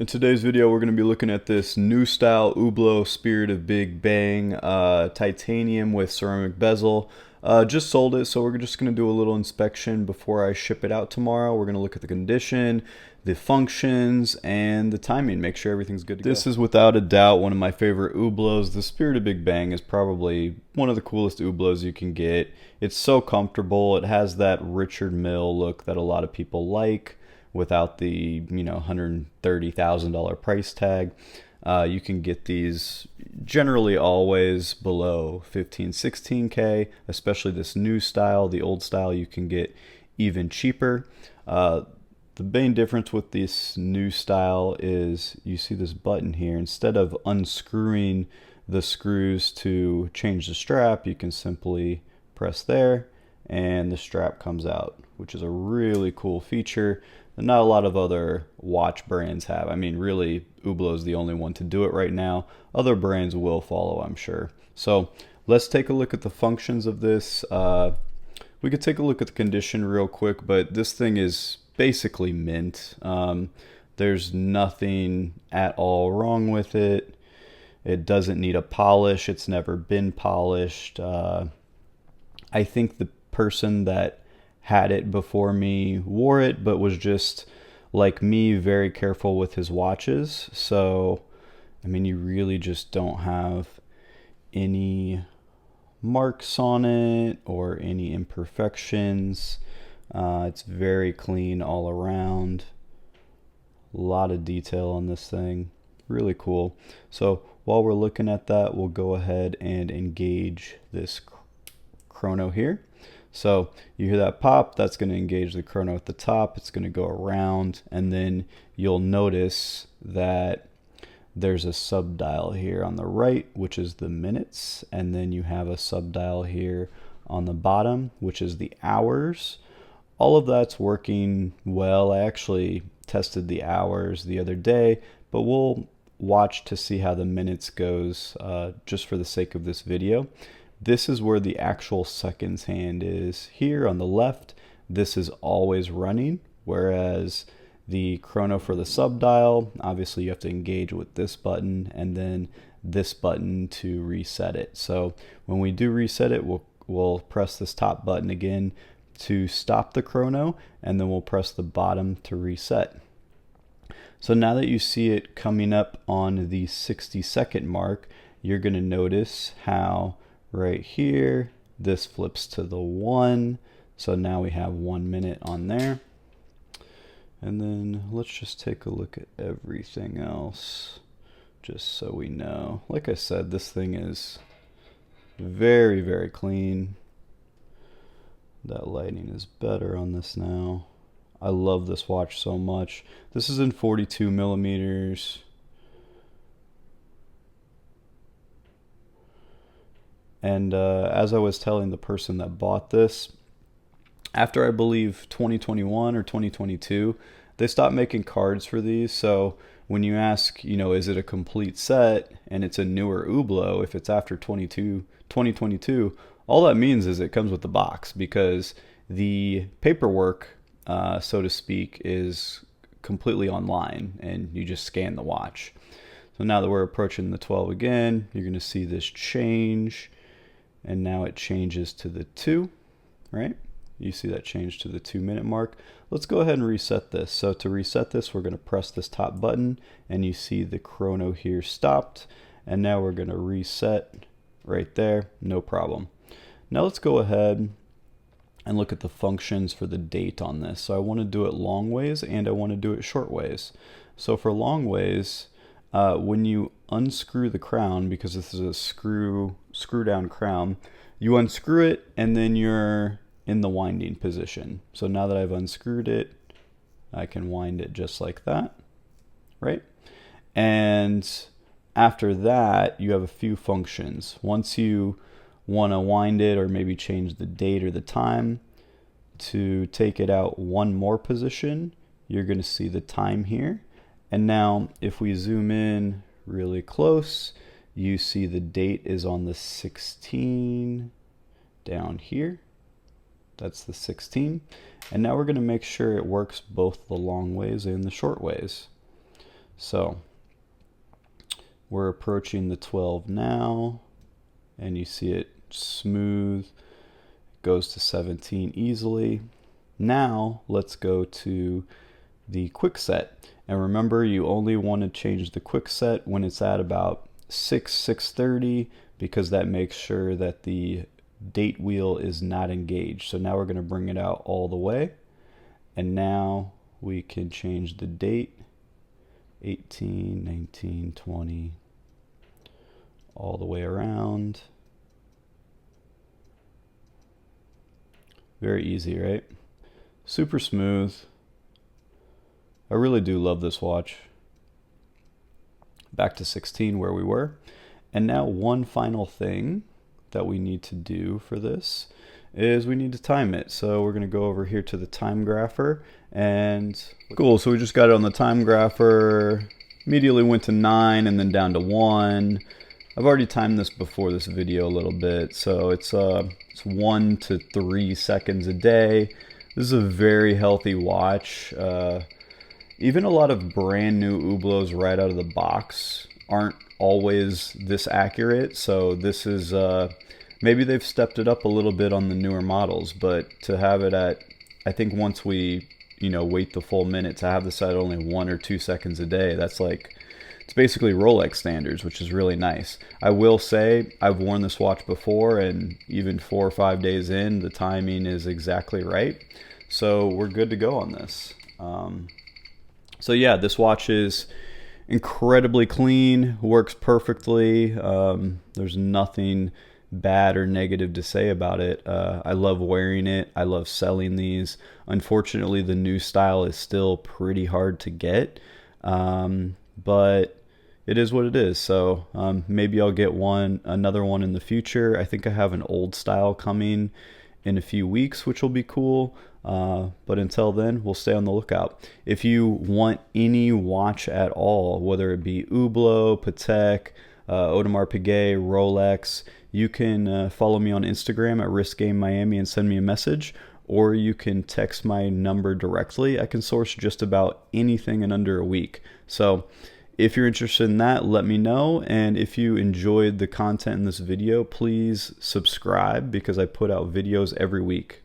In today's video, we're going to be looking at this new style Hublot Spirit of Big Bang titanium with ceramic bezel. Just sold it, so we're just going to do a little inspection before I ship it out tomorrow. We're going to look at the condition, the functions, and the timing. Make sure everything's good to go. This is without a doubt one of my favorite Hublots. The Spirit of Big Bang is probably one of the coolest Hublots you can get. It's so comfortable. It has that Richard Mille look that a lot of people like, without the $130,000 price tag. You can get these generally always below 15, 16K, especially this new style. The old style you can get even cheaper. The main difference with this new style is you see this button here. Instead of unscrewing the screws to change the strap, you can simply press there and the strap comes out, which is a really cool feature that not a lot of other watch brands have. I mean, really, Hublot is the only one to do it right now. Other brands will follow, I'm sure. So let's take a look at the functions of this. We could take a look at the condition real quick, but this thing is basically mint. There's nothing at all wrong with it. It doesn't need a polish. It's never been polished. I think the person that had it before me wore it, but was just, like me, very careful with his watches. So, I mean, you really just don't have any marks on it or any imperfections. It's very clean all around. A lot of detail on this thing. Really cool. So while we're looking at that, we'll go ahead and engage this chrono here. So you hear that pop, that's going to engage the chrono at the top. It's going to go around, and then you'll notice that there's a sub-dial here on the right, which is the minutes, and then you have a sub-dial here on the bottom, which is the hours. All of that's working well. I actually tested the hours the other day, but we'll watch to see how the minutes goes just for the sake of this video. This is where the actual seconds hand is. Here on the left, this is always running, whereas the chrono for the sub-dial, obviously you have to engage with this button and then this button to reset it. So when we do reset it, we'll press this top button again to stop the chrono, and then we'll press the bottom to reset. So now that you see it coming up on the 60-second mark, you're going to notice how right here this flips to the 1. So now we have 1 minute on there. And then let's just take a look at everything else, just so we know. Like I said, this thing is very, very clean. That lighting is better on this now. I love this watch so much. This is in 42 millimeters. And as I was telling the person that bought this, after I believe 2021 or 2022, they stopped making cards for these. So when you ask, is it a complete set and it's a newer Hublot, if it's after 2022, all that means is it comes with the box, because the paperwork, so to speak, is completely online and you just scan the watch. So now that we're approaching the 12 again, you're going to see this change. And now it changes to the 2, right? You see that change to the 2-minute mark. Let's go ahead and reset this. So to reset this, we're going to press this top button, and you see the chrono here stopped. And now we're going to reset right there, no problem. Now let's go ahead and look at the functions for the date on this. So I want to do it long ways and I want to do it short ways. So for long ways, when you unscrew the crown, because this is a screw down crown, you unscrew it and then you're in the winding position. So now that I've unscrewed it, I can wind it just like that, right? And after that, you have a few functions. Once you want to wind it or maybe change the date or the time, to take it out one more position, you're going to see the time here. And now if we zoom in really close, you see the date is on the 16 down here. That's the 16. And now we're going to make sure it works both the long ways and the short ways. So we're approaching the 12 now, and you see it smooth, goes to 17 easily. Now let's go to the quick set. And remember, you only want to change the quick set when it's at about 6:30, because that makes sure that the date wheel is not engaged. So now we're going to bring it out all the way, and now we can change the date, 18, 19, 20, all the way around. Very easy, right? Super smooth. I really do love this watch. Back to 16 where we were. And now one final thing that we need to do for this is we need to time it. So we're going to go over here to the time grapher, and cool. So we just got it on the time grapher, immediately went to 9 and then down to 1. I've already timed this before this video a little bit, so it's 1 to 3 seconds a day. This is a very healthy watch. Even a lot of brand new Hublots right out of the box aren't always this accurate, so this is maybe they've stepped it up a little bit on the newer models, but to have it at, I think once we wait the full minute, to have this at only 1 or 2 seconds a day, that's like, it's basically Rolex standards, which is really nice. I will say I've worn this watch before, and even 4 or 5 days in, the timing is exactly right, so we're good to go on this. So yeah, this watch is incredibly clean, works perfectly. There's nothing bad or negative to say about it. I love wearing it. I love selling these. Unfortunately, the new style is still pretty hard to get, but it is what it is. So maybe I'll get another one in the future. I think I have an old style coming in a few weeks, which will be cool. But until then, we'll stay on the lookout. If you want any watch at all, whether it be Hublot, Patek, Audemars Piguet, Rolex, you can follow me on Instagram at RiskGameMiami and send me a message, or you can text my number directly. I can source just about anything in under a week. So if you're interested in that, let me know. And if you enjoyed the content in this video, please subscribe, because I put out videos every week.